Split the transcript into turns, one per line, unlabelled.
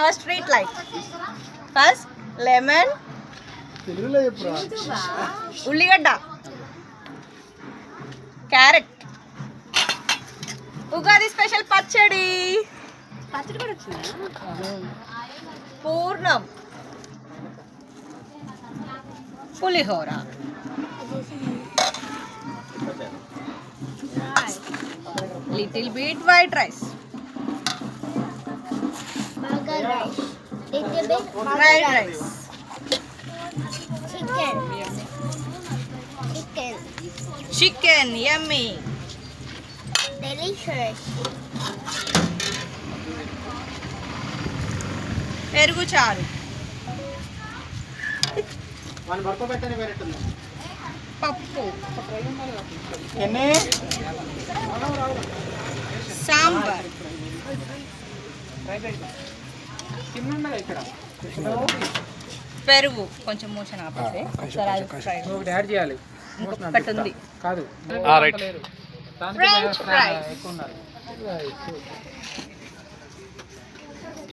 our street life. First, lemon, ulligadda, carrot, ugadi special pachadi, పూర్ణం, పులిహోర, little bit white rice,
burger rice, little bit
fried rice, chicken, yummy,
delicious,
పెరుగు చారు, పప్పు, సాంబార్, పెరుగు కొంచెం motion ఆపేసి
add చేయాలి.
ఇంకొకటి ఉంది
కాదు
ఫ్రెంచ్ ఫ్రైస్.